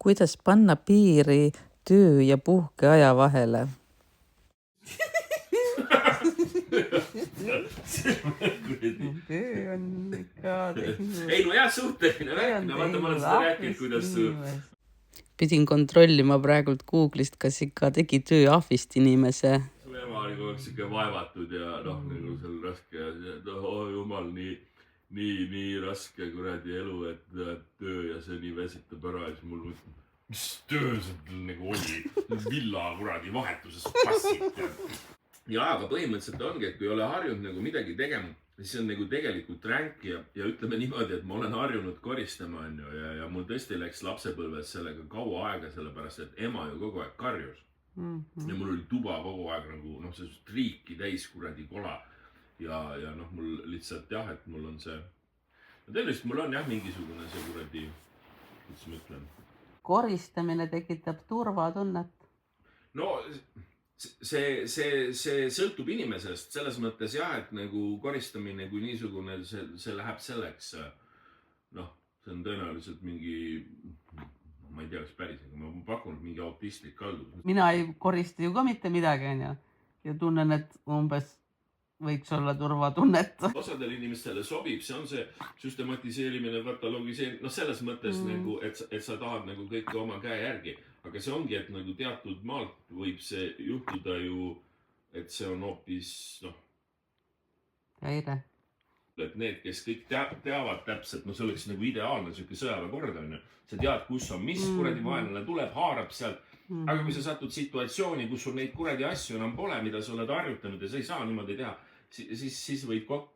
Kuidas panna piiri töö- ja puhkeaja vahele? Töö on ikka teinud. Ei no jah, suhteline rääkida. Vaata, ma olen seda rääkinud, kuidas su... Pidin kontrollima praegult Google'ist, kas ikka tegi töö ahvist inimese. Su ema oli kogu aeg siuke vaevatud ja nagu seal raske ja oh jumal, nii raske kuradi elu, et töö ja see nii väsitab ära ja siis mul mõtleb, mis töö see nagu oli, villa kuradi vahetuses passid. Ja aga põhimõtteliselt ongi, et kui ei ole harjunud nagu midagi tegema, siis on nagu tegelikult ränk ja ütleme niimoodi, et ma olen harjunud koristama ja mul tõesti läks lapsepõlves sellega kaua aega, sellepärast et ema ju kogu aeg karjus. Ja mul oli tuba kogu aeg nagu see triiki täis kuradi kola ja mul lihtsalt jah, et mul on see, tõenäoliselt mul on jah mingisugune see kuradi, kuidas ma ütlen. Koristamine tekitab turvatunnet. No see sõltub inimesest selles mõttes jah, et nagu koristamine kui niisugune, see läheb selleks, see on tõenäoliselt mingi, ma ei tea, kas päris, aga ma pakun mingi autistlik kaldus. Mina ei korista ju ka mitte midagi, ja tunnen, et umbes võiks olla turvatunnet. Osadel inimestele sobib, see on see süstematiseerimine, katalogiseerimine, selles mõttes nagu, et sa tahad nagu kõike oma käe järgi. Aga see ongi, et nagu teatud maalt võib see juhtuda ju, et see on hoopis, Häire. Et need, kes kõik teavad täpselt, see oleks nagu ideaalne siuke sõjaväekord on ju. Sa tead, kus on mis kuradi vaenlane tuleb, haarab sealt. Aga kui sa satud situatsiooni, kus sul neid kuradi asju enam pole, mida sa oled harjutanud ja sa ei saa niimoodi teha, siis võid kokku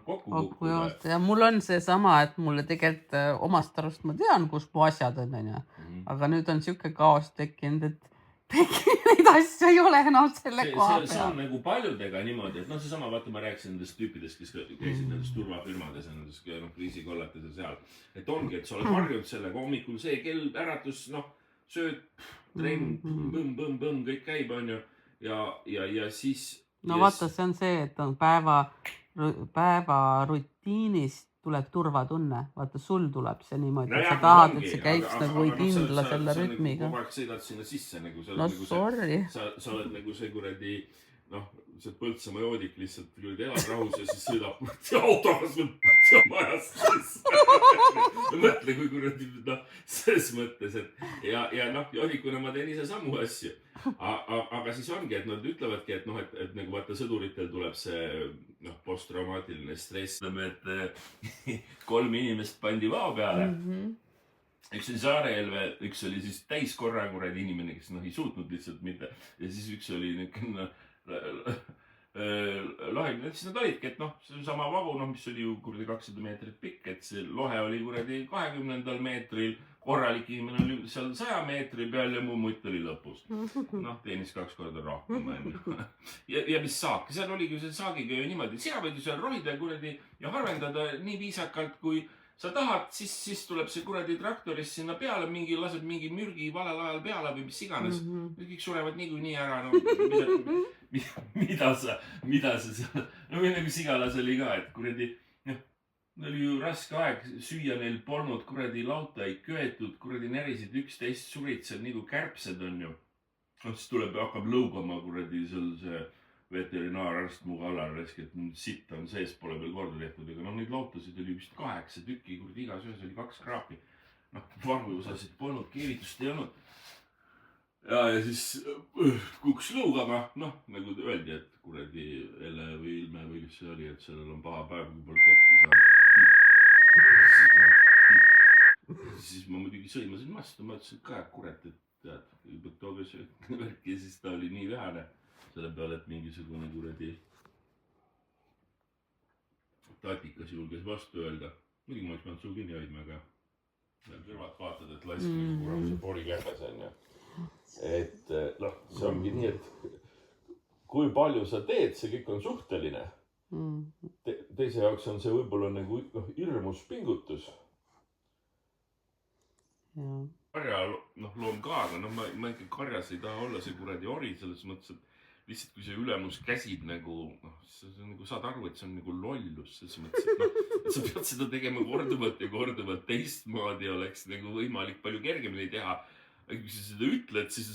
kukkuda. Ja mul on see sama, et mulle tegelikult omast arust ma tean, kus mu asjad on, aga nüüd on siuke kaos tekkinud, et neid asju ei ole enam selle koha peal. See on nagu paljudega niimoodi, et seesama, vaata ma rääkisin nendest tüüpidest, kes käisid nendes turvafirmades ja nendes kriisikollates ja seal. Et ongi, et sa oled harjunud sellega hommikul see kell äratus, sööd, trenn, põmm, kõik käib, on ju. Ja siis... No vaata, see on see, et on päeva rutiinist tuleb turvatunne. Vaata, sul tuleb see niimoodi, et sa tahad, et see käiks nagu ei kindla selle rütmiga. Kogu aeg sõidad sinna sisse. Sorry. Sa oled nagu see kuradi, see Põltsamaa joodik lihtsalt kuradi elad rahus ja siis sõidab autogas majast sisse. Mõtle, kui kuradi, selles mõttes, et ja joodikuna ma teen ise samu asju. Aga siis ongi, et nad ütlevadki, et nagu vaata sõduritel tuleb see posttraumaatiline stress, et 3 inimest pandi vao peale. Üks oli Saareelve, üks oli siis täiskorra kuradi inimene, kes ei suutnud lihtsalt mitte. Ja siis üks oli lahimine, siis nad olidki, et see sama vagu, mis oli ju kuradi 200 meetrit pikk, et see lohe oli kuradi 20. meetril, korralik inimene oli seal 100 meetri peal ja muu mutt oli lõpus. Teenis 2 korda rohkem. Ja mis saak, seal oligi see saagiga ju niimoodi, sina võid ju seal rohida kuradi ja harvendada nii viisakalt, kui sa tahad, siis tuleb see kuradi traktoris sinna peale, lased mingi mürgi valel ajal peale või mis iganes. Kõik surevad niikuinii ära, mida sa seal, nagu sigalas oli ka, et kuradi, oli ju raske aeg, süüa neil polnud kuradi lauta ei köetud, kuradi närisid 11 suritsed nagu kärbsed on ju. Siis tuleb ja hakkab lõugama kuradi seal see veterinaararst mu kallal, et sitt on sees, pole veel korda tehtud, aga neid lautasid oli vist 8 tükki, kuradi igas ühes oli 2 kraapi. Varuosasid polnud, keevitust ei olnud. Ja siis kuks lõugama, nagu öeldi, et kuradi Elle või Ilme või kes see oli, et sellel on paha päev, kui pole keppi saanud. Siis ma muidugi sõimasin vastu, ma ütlesin ka, kurat, et tead, juba tooge sööt värki ja siis ta oli nii vähane. Selle peale, et mingisugune kuradi tatikas julges vastu öelda. Muidugi ma oleks pidanud suu kinni hoidma, aga kõrvad vaatad, et laisk nagu kuramuse pori käpes on ju. Et see ongi nii, et kui palju sa teed, see kõik on suhteline. Teise jaoks on see võib-olla nagu hirmus pingutus. Karja loom ka, aga ma ikka karjas ei taha olla see kuradi ori selles mõttes, et lihtsalt kui see ülemus käsib nagu, noh, sa nagu saad aru, et see on nagu lollus, selles mõttes, et noh, et sa pead seda tegema korduvalt ja korduvalt teistmoodi oleks nagu võimalik palju kergemini teha. Kui sa seda ütled, siis